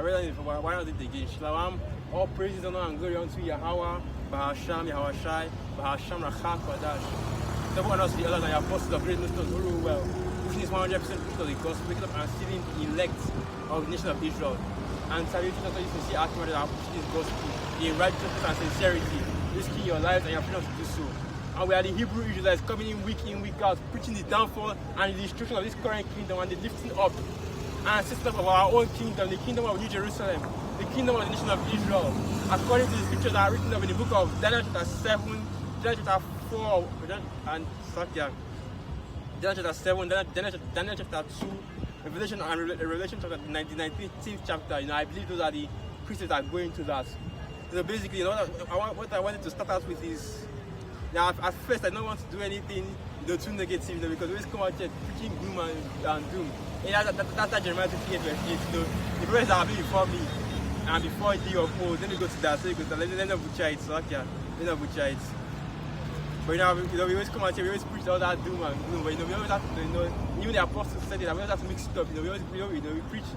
I read it before, why not it again? Shalom, all praises, honor, and glory unto Yahweh, Bahasham, Yahushai, Bahasham, Racham, Kodash. The one else, the others, and the apostles of great notions, who rule well, pushing is 100% of the gospel, waking up and receiving the elect of the nation of Israel. And saluting us, you can see Archimedes that are pushing this gospel in righteousness and sincerity, risking your lives and your freedom to do so. And we are the Hebrew Israelites coming in, week out, preaching the downfall and the destruction of this current kingdom and the lifting up and setting up of our own kingdom, the kingdom of New Jerusalem, the kingdom of the nation of Israel, according to the scriptures that are written up in the book of Daniel chapter 7, Daniel chapter 4, and Daniel chapter 7, Daniel chapter 2, Revelation and Revelation chapter 19th chapter. I believe those are the precepts that are going to that. So basically, what I wanted to start out with is, now at first I don't want to do anything too negative, because we always come out here preaching gloom and doom. And that's Jeremiah 58 verse 8. The prophets that have been before me and before thee of old. Let me go to that. So you go to let me butcher it. So okay, let me butcher it. But we always come out here, we always preach all that doom and gloom. But we always have to, even the apostles said it, we always have to mix it up. We preach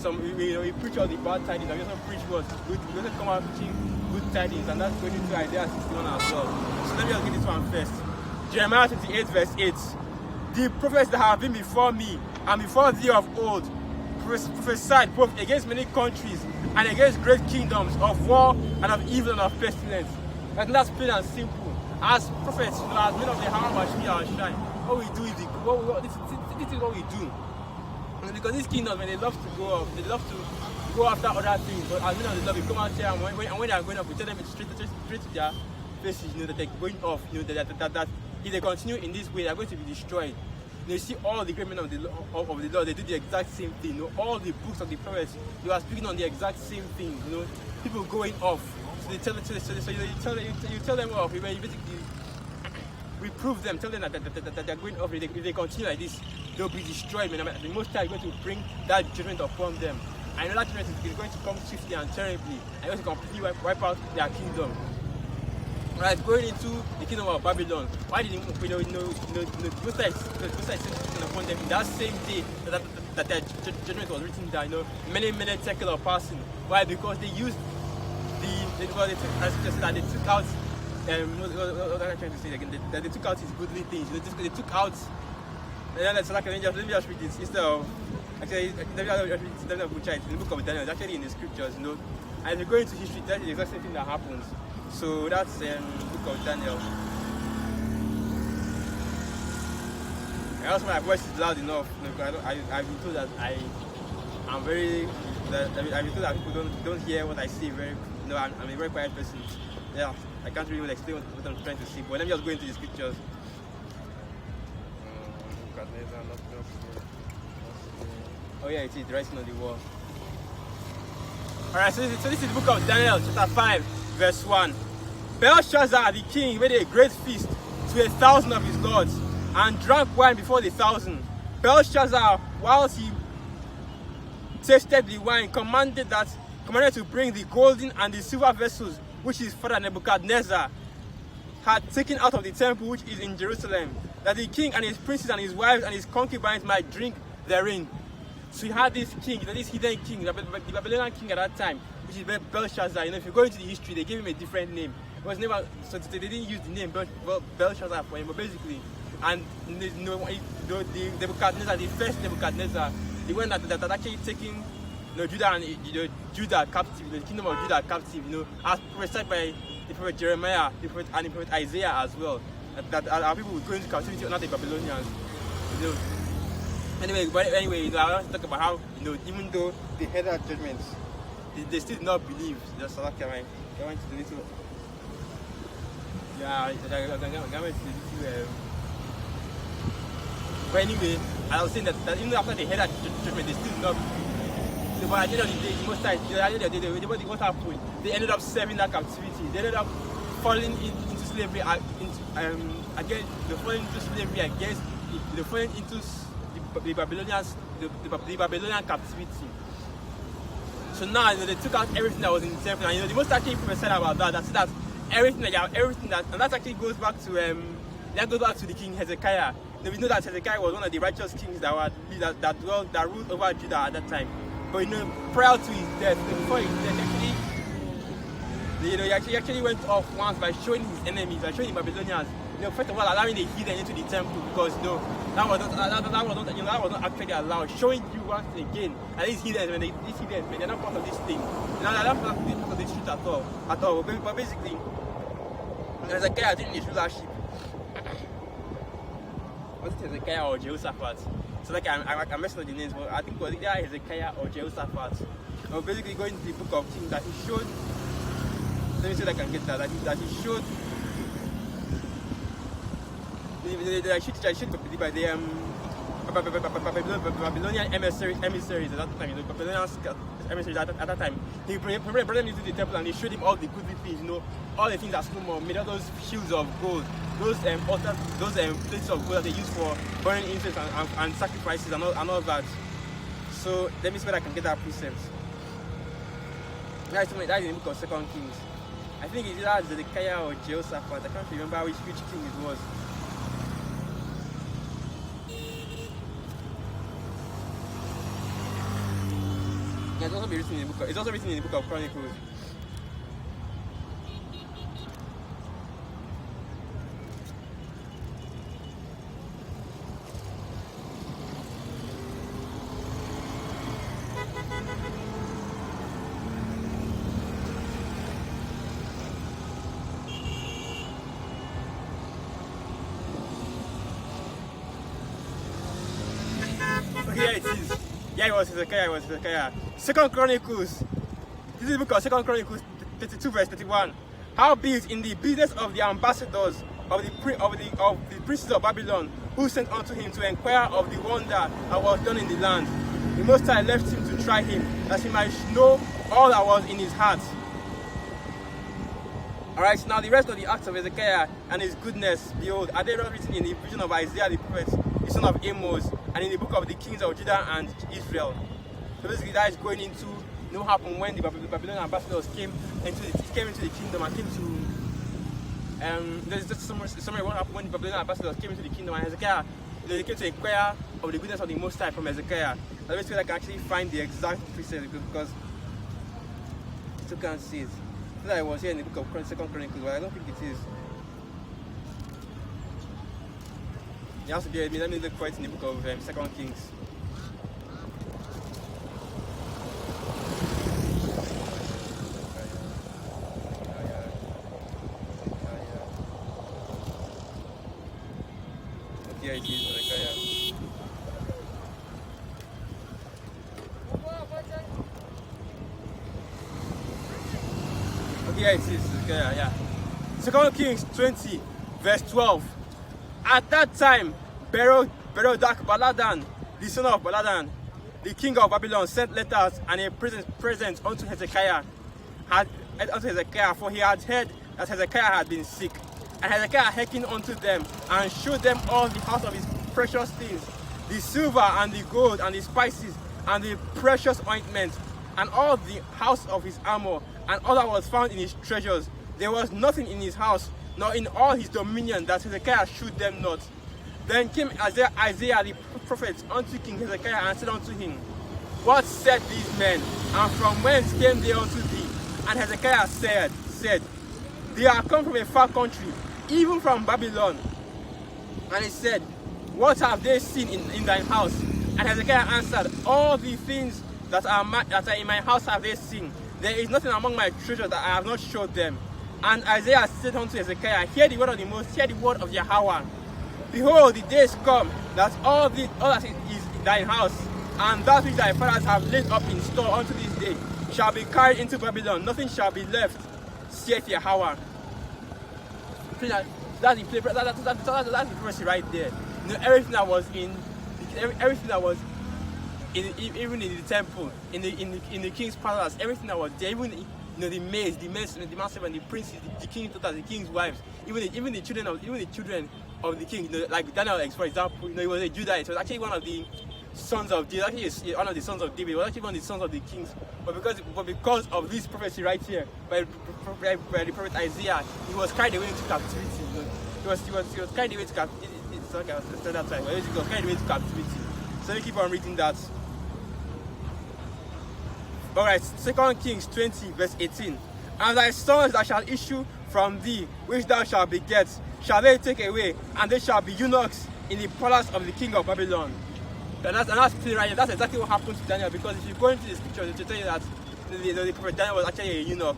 we preach all the bad tidings, and we also preach what's good. We also come out preaching good tidings, and that's going into Isaiah 61 as well. So let me just get this one first. Jeremiah 28 verse 8. The prophets that have been before me and before thee of old prophesied both against many countries and against great kingdoms of war and of evil and of pestilence. And that's plain and simple. As prophets, as men of the Hammer Machine and Shine, what we do is this is what we do. Because these kingdoms, when they love to go off, they love to go after other things. But as men of the Lord, we come out here and when they are going off, we tell them straight to their faces, that they're going off, that if they continue in this way, they're going to be destroyed. You see all the great men of the Lord, they do the exact same thing. All the books of the prophets, they are speaking on the exact same thing. People going off. So they tell you tell them off. You basically reprove them, tell them that they're going off. If they continue like this, they'll be destroyed. The Most High is going to bring that judgment upon them. I know that judgment is going to come swiftly and terribly, and going to completely wipe out their kingdom. Right, going into the kingdom of Babylon. Why did Most High send upon them in that same day that their judgment was written down? Many tekel of passing. Why? Because they used they took out. What am I trying to say again? They took out his goodly things. They took out. Let me just read this instead of. Actually, let me just read it in the book of Daniel. It's actually in the scriptures, And if you go into history, that's the exact same thing that happens. So that's the book of Daniel. I also my voice is loud enough because I've been told that I'm very. I've been told that people don't hear what I say very. I'm a very quiet person. Yeah, I can't really explain what I'm trying to say. But let me just go into the scriptures. Oh yeah, it is writing on the wall. Alright, so this is the book of Daniel, chapter 5, verse 1. Belshazzar the king made a great feast to 1,000 of his lords, and drank wine before the 1,000. Belshazzar, whilst he tasted the wine, commanded to bring the golden and the silver vessels which his father Nebuchadnezzar had taken out of the temple which is in Jerusalem, that the king and his princes and his wives and his concubines might drink therein. So he had this king, this hidden king, the Babylonian king at that time, which is Belshazzar. If you go into the history, they gave him a different name. It was never, so they didn't use the name Belshazzar for him, but basically, and the Nebuchadnezzar, the first Nebuchadnezzar, the one that actually taking Judah captive, the kingdom of Judah captive, as prophesied by the prophet Jeremiah, the prophet, and the prophet Isaiah as well, that our people would go into captivity under the Babylonians. Anyway, I want to talk about how, even though they had that judgment, they still did not believe. Just like I went to the little. Yeah, I went to the little. But anyway, I was saying that even after they had that judgment, they still did not believe. So, but at the end of the day, most times, what happened? They ended up serving that captivity. They ended up falling into slavery against the falling into the Babylonian captivity. So now they took out everything that was in the temple, and the most actually prophesied about that. That's everything that, and that actually goes back to the king Hezekiah. We know that Hezekiah was one of the righteous kings that ruled over Judah at that time. But prior to his death, before his death, he actually went off once by showing his enemies, by showing the Babylonians. First of all, allowing the heathen into the temple, because that was not actually allowed. Showing you once again, and these heathens, they're not part of this thing. They're not part of this truth at all. But basically, Hezekiah didn't his rulership. Was it Hezekiah or Jehoshaphat? So like I'm messing up the names, but I think it was either Hezekiah or Jehoshaphat. Basically going to the book of Kings, that he showed. Let me see if I can get that. That he showed. They shoot by the Babylonian emissaries at that time. Babylonian emissaries at that time. He brought them into the temple and he showed him all the goodly things. All the things that Solomon made, all those shields of gold, those plates of gold that they use for burning incense and sacrifices and all that. So let me see whether I can get that precept. That's in the book of 2 Kings. I think it's either Zedekiah or Jehoshaphat. I can't remember which king it was. It's also written in the book of Chronicles. Here it is. Yeah, it was Hezekiah. 2 Chronicles. This is the book of 2 Chronicles 32 verse 31. Howbeit in the business of the ambassadors of the princes of Babylon, who sent unto him to inquire of the wonder that was done in the land, the Most High left him to try him, that he might know all that was in his heart. Alright, now the rest of the acts of Hezekiah and his goodness, behold, are they not written in the vision of Isaiah the prophet, the son of Amos, and in the book of the kings of Judah and Israel? So basically that is going into what happened when the Babylonian ambassadors came into the kingdom and came to there's just summary what happened when the Babylonian ambassadors came into the kingdom, and Hezekiah, they came to inquire of the goodness of the Most High from Hezekiah. So basically I can actually find the exact precept because I still can't see it. I thought I was here in the book of 2 Chronicles, but I don't think it is. You have to bear with me. Let me look for it in the book of 2 Kings. Here it is, Hezekiah. Here it is, Hezekiah, yeah. 2 Kings 20, verse 12. At that time, Baladan, the son of Baladan, the king of Babylon, sent letters and a present unto Hezekiah, for he had heard that Hezekiah had been sick. And Hezekiah hearkened unto them, and showed them all the house of his precious things, the silver and the gold and the spices and the precious ointment, and all the house of his armor, and all that was found in his treasures. There was nothing in his house, nor in all his dominion, that Hezekiah shewed them not. Then came Isaiah the prophet unto King Hezekiah, and said unto him, What said these men, and from whence came they unto thee? And Hezekiah said, They are come from a far country, even from Babylon. And he said, What have they seen in thine house? And Hezekiah answered, All the things that are in my house have they seen. There is nothing among my treasures that I have not showed them. And Isaiah said unto Hezekiah, Hear the word of the Most, hear the word of Yahweh. Behold, the days come that all that is in thine house, and that which thy fathers have laid up in store unto this day, shall be carried into Babylon. Nothing shall be left, saith Yahweh. That's the prophecy right there. Everything that was even in the temple, in the king's palace, everything that was there, even the maids, the master and the princes, the king's daughters, the king's wives, even the children of the king, like Daniel, for example, he was a Judite. It was actually one of the sons of David. Actually, one of the sons of David. It was actually one of the sons of the kings. But because of this prophecy right here by the prophet Isaiah, he was carried away into captivity. He was carried away to captivity. He was carried away to captivity. So let me keep on reading that. Alright, 2 Kings 20, verse 18. And thy sons that shall issue from thee, which thou shalt beget, shall they take away, and they shall be eunuchs in the palace of the king of Babylon. And that's clear right here. That's exactly what happened to Daniel, because if you go into the scriptures, it will tell you that the prophet Daniel was actually a eunuch.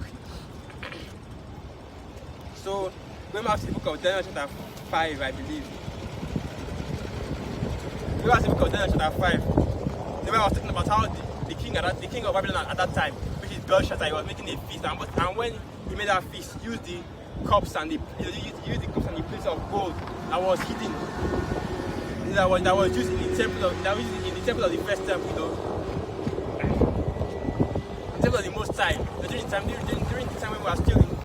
So, going back to the book of Daniel chapter 5, I believe. Going back to the book of Daniel chapter 5, the Bible was talking about how the king of Babylon at that time, which is Belshazzar, he was making a feast, and when he made that feast, he used the cups and the plates of gold that was hidden, that was used in the temple of the first temple, the temple of the Most High. During the time when we were still